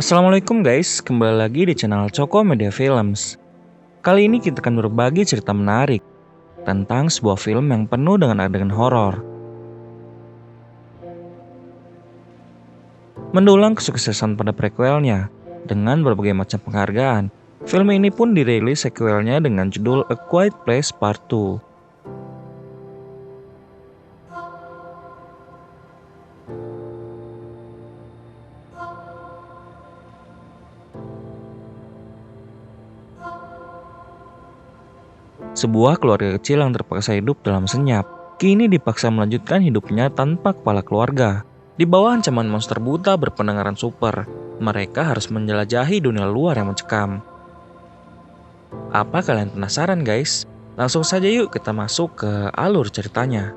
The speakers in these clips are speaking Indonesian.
Assalamualaikum guys, kembali lagi di channel Coko Media Films. Kali ini kita akan berbagi cerita menarik tentang sebuah film yang penuh dengan adegan horor. Mendulang kesuksesan pada prequelnya dengan berbagai macam penghargaan, film ini pun dirilis sequelnya dengan judul A Quiet Place Part 2. Sebuah keluarga kecil yang terpaksa hidup dalam senyap, kini dipaksa melanjutkan hidupnya tanpa kepala keluarga. Di bawah ancaman monster buta berpendengaran super, mereka harus menjelajahi dunia luar yang mencekam. Apa kalian penasaran guys? Langsung saja yuk kita masuk ke alur ceritanya.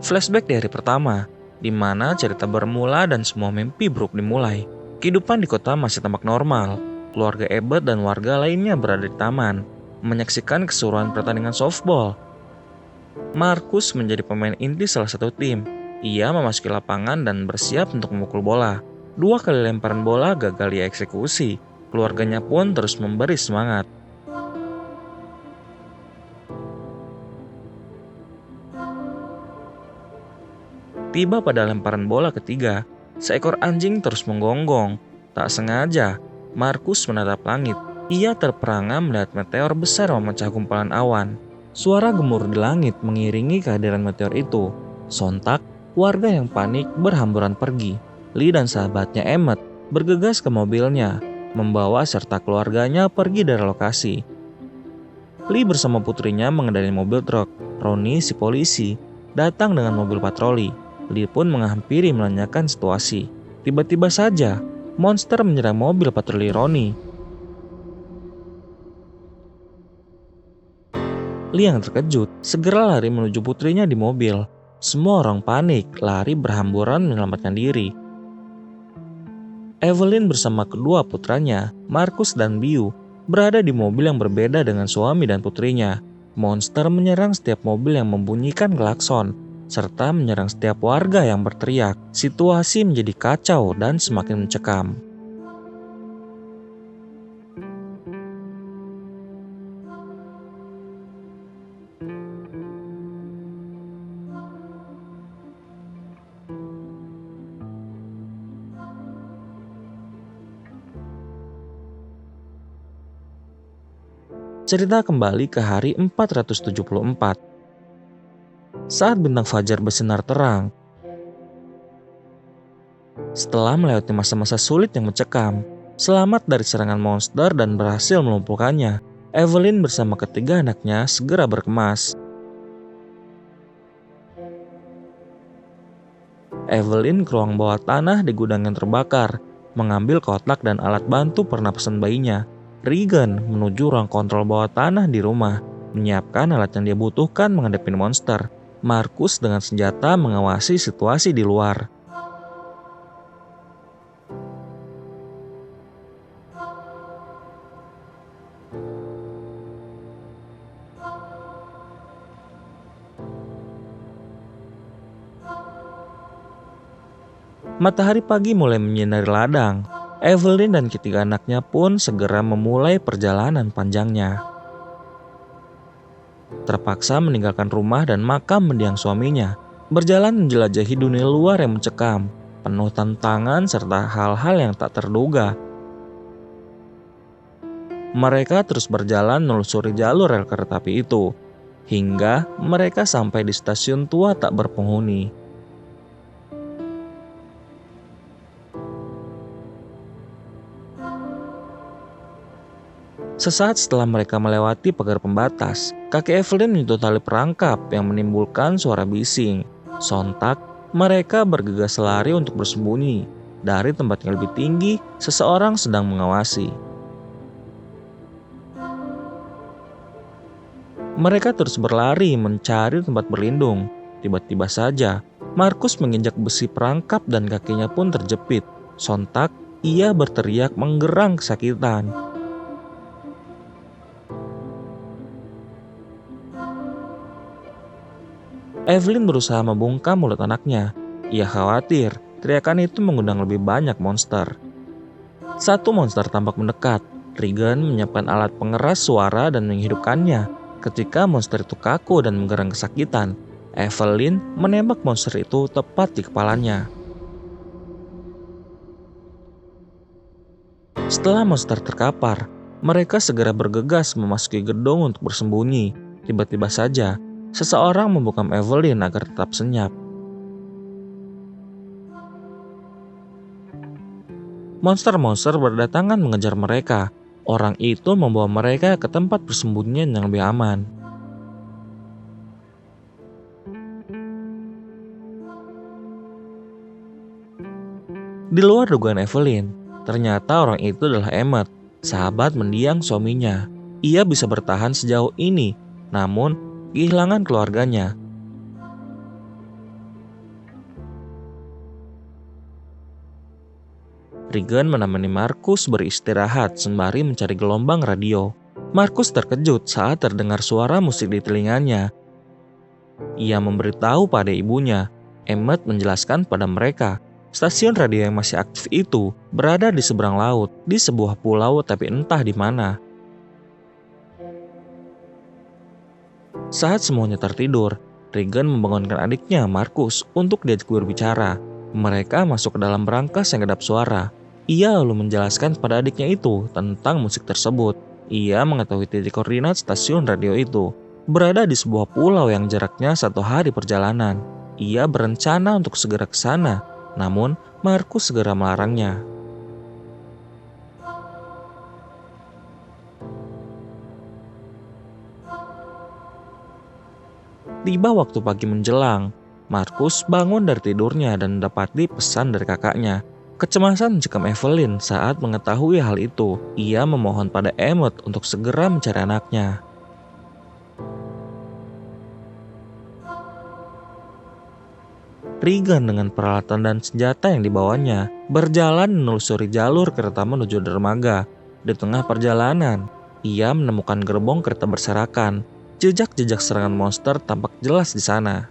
Flashback di hari pertama, di mana cerita bermula dan semua mimpi buruk dimulai. Kehidupan di kota masih tampak normal. Keluarga Ebert dan warga lainnya berada di taman, menyaksikan keseruan pertandingan softball. Markus menjadi pemain inti salah satu tim. Ia memasuki lapangan dan bersiap untuk memukul bola. 2 kali lemparan bola gagal dieksekusi. Keluarganya pun terus memberi semangat. Tiba pada lemparan bola ketiga, seekor anjing terus menggonggong. Tak sengaja, Markus menatap langit. Ia terperangah melihat meteor besar memecah gumpalan awan. Suara gemuruh di langit mengiringi kehadiran meteor itu. Sontak, warga yang panik berhamburan pergi. Lee dan sahabatnya Emmet bergegas ke mobilnya, membawa serta keluarganya pergi dari lokasi. Lee bersama putrinya mengendarai mobil truk. Ronnie, si polisi, datang dengan mobil patroli. Lee pun menghampiri menanyakan situasi. Tiba-tiba saja, monster menyerang mobil patroli Ronnie. Lee yang terkejut segera lari menuju putrinya di mobil. Semua orang panik, lari berhamburan menyelamatkan diri. Evelyn bersama kedua putranya, Markus dan Biu, berada di mobil yang berbeda dengan suami dan putrinya. Monster menyerang setiap mobil yang membunyikan klakson, serta menyerang setiap warga yang berteriak. Situasi menjadi kacau dan semakin mencekam. Cerita kembali ke hari 474. Saat bintang fajar bersinar terang, setelah melewati masa-masa sulit yang mencekam, selamat dari serangan monster dan berhasil melumpuhkannya, Evelyn bersama ketiga anaknya segera berkemas. Evelyn ke ruang bawah tanah di gudang yang terbakar, mengambil kotak dan alat bantu pernapasan bayinya. Regan menuju ruang kontrol bawah tanah di rumah, menyiapkan alat yang dia butuhkan menghadapi monster. Markus dengan senjata mengawasi situasi di luar. Matahari pagi mulai menyinari ladang. Evelyn dan ketiga anaknya pun segera memulai perjalanan panjangnya. Terpaksa meninggalkan rumah dan makam mendiang suaminya, berjalan menjelajahi dunia luar yang mencekam, penuh tantangan serta hal-hal yang tak terduga. Mereka terus berjalan menelusuri jalur rel kereta api itu, hingga mereka sampai di stasiun tua tak berpenghuni. Sesaat setelah mereka melewati pagar pembatas, kakek Evelyn menyentuh tali perangkap yang menimbulkan suara bising. Sontak, mereka bergegas lari untuk bersembunyi. Dari tempat yang lebih tinggi, seseorang sedang mengawasi. Mereka terus berlari mencari tempat berlindung. Tiba-tiba saja, Markus menginjak besi perangkap dan kakinya pun terjepit. Sontak, ia berteriak menggerang kesakitan. Evelyn berusaha membungkam mulut anaknya. Ia khawatir teriakan itu mengundang lebih banyak monster. Satu monster tampak mendekat. Regan menyiapkan alat pengeras suara dan menghidupkannya. Ketika monster itu kaku dan menggerang kesakitan, Evelyn menembak monster itu tepat di kepalanya. Setelah monster terkapar, mereka segera bergegas memasuki gedung untuk bersembunyi. Tiba-tiba saja, seseorang membungkam Evelyn agar tetap senyap. Monster-monster berdatangan mengejar mereka. Orang itu membawa mereka ke tempat persembunyian yang lebih aman. Di luar dugaan Evelyn, ternyata orang itu adalah Emmett, sahabat mendiang suaminya. Ia bisa bertahan sejauh ini, namun kehilangan keluarganya. Regan menemani Markus beristirahat sembari mencari gelombang radio. Markus terkejut saat terdengar suara musik di telinganya. Ia memberitahu pada ibunya. Emmett menjelaskan pada mereka, stasiun radio yang masih aktif itu berada di seberang laut, di sebuah pulau tapi entah di mana. Saat semuanya tertidur, Regan membangunkan adiknya Markus untuk diajak berbicara. Mereka masuk ke dalam berangkas yang kedap suara. Ia lalu menjelaskan pada adiknya itu tentang musik tersebut. Ia mengetahui titik koordinat stasiun radio itu berada di sebuah pulau yang jaraknya 1 hari perjalanan. Ia berencana untuk segera ke sana, namun Markus segera melarangnya. Tiba waktu pagi menjelang, Markus bangun dari tidurnya dan mendapati pesan dari kakaknya. Kecemasan mencekam Evelyn saat mengetahui hal itu. Ia memohon pada Emmett untuk segera mencari anaknya. Regan dengan peralatan dan senjata yang dibawanya berjalan menelusuri jalur kereta menuju dermaga. Di tengah perjalanan, ia menemukan gerbong kereta berserakan. Jejak-jejak serangan monster tampak jelas di sana.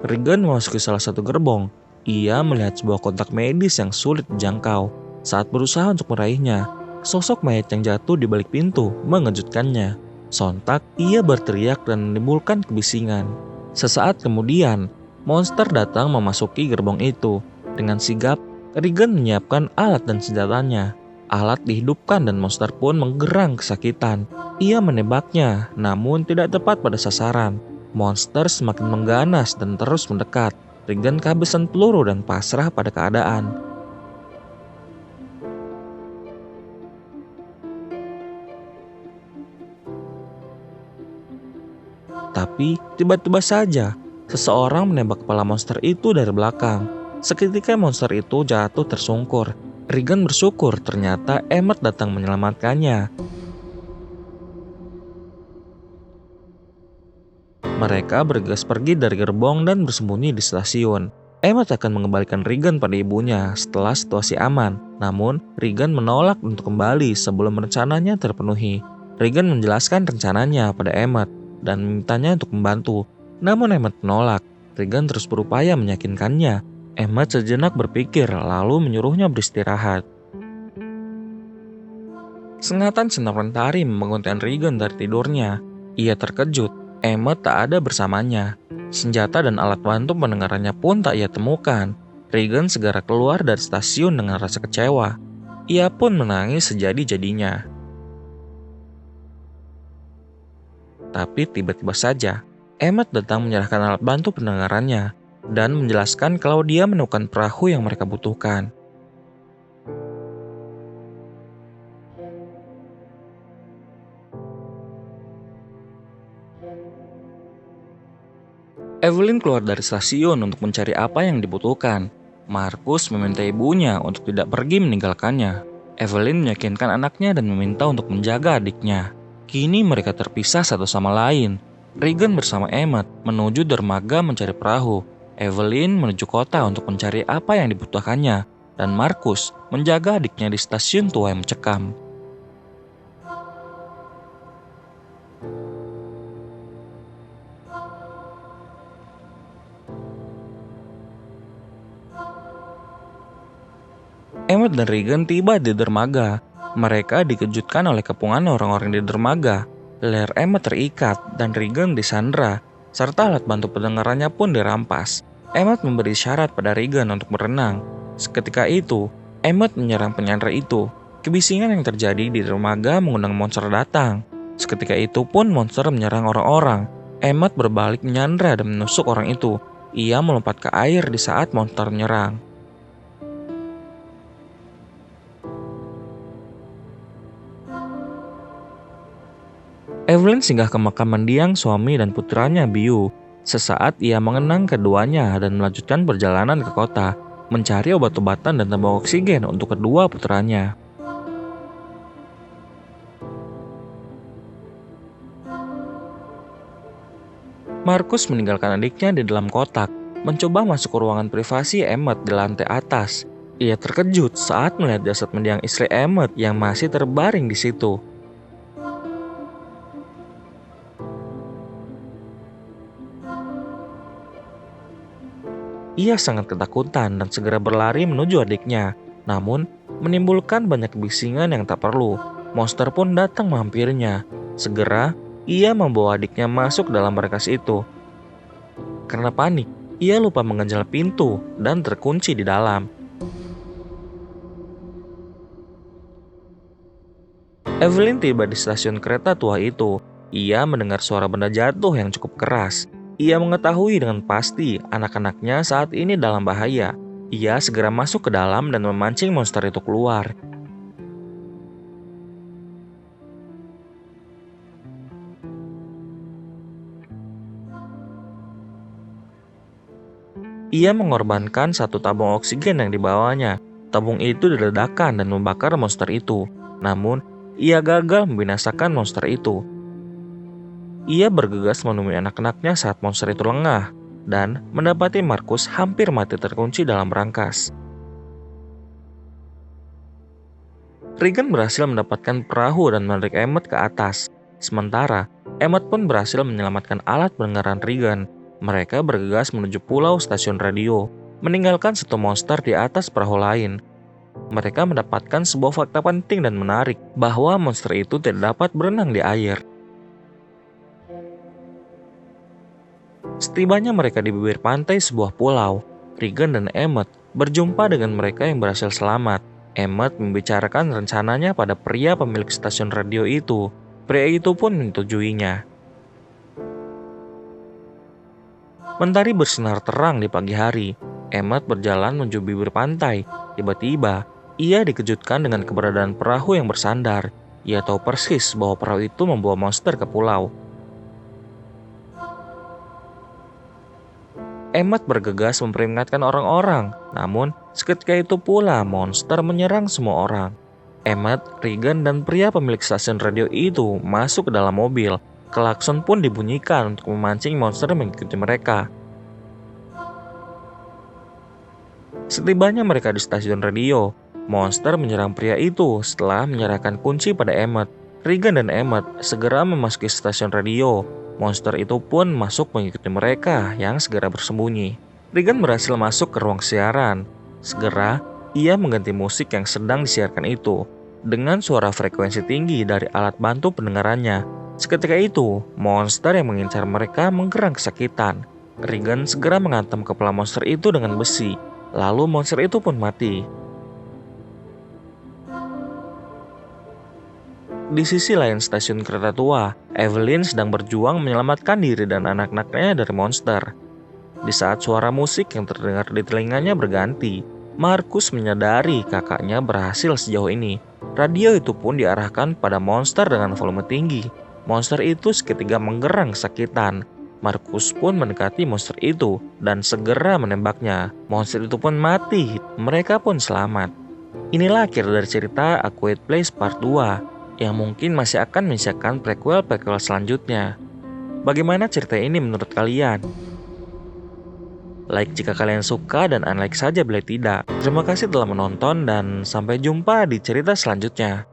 Regan memasuki salah satu gerbong. Ia melihat sebuah kotak medis yang sulit dijangkau. Saat berusaha untuk meraihnya, sosok mayat yang jatuh di balik pintu mengejutkannya. Sontak, ia berteriak dan menimbulkan kebisingan. Sesaat kemudian, monster datang memasuki gerbong itu. Dengan sigap, Regan menyiapkan alat dan senjatanya. Alat dihidupkan dan monster pun menggerang kesakitan. Ia menembaknya, namun tidak tepat pada sasaran. Monster semakin mengganas dan terus mendekat. Regan kehabisan peluru dan pasrah pada keadaan. Tapi tiba-tiba saja, seseorang menembak kepala monster itu dari belakang. Seketika monster itu jatuh tersungkur. Regan bersyukur ternyata Emmett datang menyelamatkannya. Mereka bergegas pergi dari gerbong dan bersembunyi di stasiun. Emmett akan mengembalikan Regan pada ibunya setelah situasi aman. Namun, Regan menolak untuk kembali sebelum rencananya terpenuhi. Regan menjelaskan rencananya pada Emmett dan memintanya untuk membantu. Namun Emmett menolak. Regan terus berupaya meyakinkannya. Emmett sejenak berpikir lalu menyuruhnya beristirahat. Sengatan sinar mentari membangunkan Regan dari tidurnya. Ia terkejut. Emmett tak ada bersamanya. Senjata dan alat bantu pendengarannya pun tak ia temukan. Regan segera keluar dari stasiun dengan rasa kecewa. Ia pun menangis sejadi-jadinya. Tapi tiba-tiba saja, Emmett datang menyerahkan alat bantu pendengarannya dan menjelaskan kalau dia menemukan perahu yang mereka butuhkan. Evelyn keluar dari stasiun untuk mencari apa yang dibutuhkan. Markus meminta ibunya untuk tidak pergi meninggalkannya. Evelyn meyakinkan anaknya dan meminta untuk menjaga adiknya. Kini mereka terpisah satu sama lain. Regan bersama Emmett menuju dermaga mencari perahu. Evelyn menuju kota untuk mencari apa yang dibutuhkannya. Dan Markus menjaga adiknya di stasiun tua yang mencekam. Emmett dan Regan tiba di dermaga. Mereka dikejutkan oleh kepungan orang-orang di dermaga. Leher Emmett terikat dan Regan disandra, serta alat bantu pendengarannya pun dirampas. Emmett memberi syarat pada Regan untuk berenang. Seketika itu, Emmett menyerang penyandra itu. Kebisingan yang terjadi di dermaga mengundang monster datang. Seketika itu pun monster menyerang orang-orang. Emmett berbalik menyandra dan menusuk orang itu. Ia melompat ke air di saat monster menyerang. Evelyn singgah ke makam mendiang suami dan putranya Biu. Sesaat ia mengenang keduanya dan melanjutkan perjalanan ke kota, mencari obat-obatan dan tabung oksigen untuk kedua putranya. Markus meninggalkan adiknya di dalam kotak, mencoba masuk ke ruangan privasi Emmett di lantai atas. Ia terkejut saat melihat jasad mendiang istri Emmett yang masih terbaring di situ. Ia sangat ketakutan dan segera berlari menuju adiknya. Namun, menimbulkan banyak kebisingan yang tak perlu. Monster pun datang menghampirinya. Segera, ia membawa adiknya masuk dalam markas itu. Karena panik, ia lupa mengganjal pintu dan terkunci di dalam. Evelyn tiba di stasiun kereta tua itu. Ia mendengar suara benda jatuh yang cukup keras. Ia mengetahui dengan pasti anak-anaknya saat ini dalam bahaya. Ia segera masuk ke dalam dan memancing monster itu keluar. Ia mengorbankan satu tabung oksigen yang dibawanya. Tabung itu diledakkan dan membakar monster itu. Namun, ia gagal membinasakan monster itu. Ia bergegas menemui anak-anaknya saat monster itu lengah dan mendapati Markus hampir mati terkunci dalam brankas. Regan berhasil mendapatkan perahu dan menarik Emmett ke atas. Sementara, Emmett pun berhasil menyelamatkan alat pendengaran Regan. Mereka bergegas menuju pulau stasiun radio, meninggalkan satu monster di atas perahu lain. Mereka mendapatkan sebuah fakta penting dan menarik, bahwa monster itu tidak dapat berenang di air. Setibanya mereka di bibir pantai sebuah pulau, Regan dan Emmett berjumpa dengan mereka yang berhasil selamat. Emmett membicarakan rencananya pada pria pemilik stasiun radio itu. Pria itu pun menyetujuinya. Mentari bersinar terang di pagi hari. Emmett berjalan menuju bibir pantai. Tiba-tiba, ia dikejutkan dengan keberadaan perahu yang bersandar. Ia tahu persis bahwa perahu itu membawa monster ke pulau. Emmett bergegas memperingatkan orang-orang, namun seketika itu pula monster menyerang semua orang. Emmett, Regan, dan pria pemilik stasiun radio itu masuk ke dalam mobil. Klakson pun dibunyikan untuk memancing monster mengikuti mereka. Setibanya mereka di stasiun radio, monster menyerang pria itu setelah menyerahkan kunci pada Emmett. Regan dan Emmett segera memasuki stasiun radio. Monster itu pun masuk mengikuti mereka yang segera bersembunyi. Regan berhasil masuk ke ruang siaran. Segera, ia mengganti musik yang sedang disiarkan itu dengan suara frekuensi tinggi dari alat bantu pendengarannya. Seketika itu, monster yang mengincar mereka menggerang kesakitan. Regan segera menghantam kepala monster itu dengan besi. Lalu monster itu pun mati. Di sisi lain stasiun kereta tua, Evelyn sedang berjuang menyelamatkan diri dan anak-anaknya dari monster. Di saat suara musik yang terdengar di telinganya berganti, Markus menyadari kakaknya berhasil sejauh ini. Radio itu pun diarahkan pada monster dengan volume tinggi. Monster itu seketika menggerang kesakitan. Markus pun mendekati monster itu dan segera menembaknya. Monster itu pun mati, mereka pun selamat. Inilah akhir dari cerita A Quiet Place Part 2. Yang mungkin masih akan menyiapkan prequel-prequel selanjutnya. Bagaimana cerita ini menurut kalian? Like jika kalian suka dan unlike saja bila tidak. Terima kasih telah menonton dan sampai jumpa di cerita selanjutnya.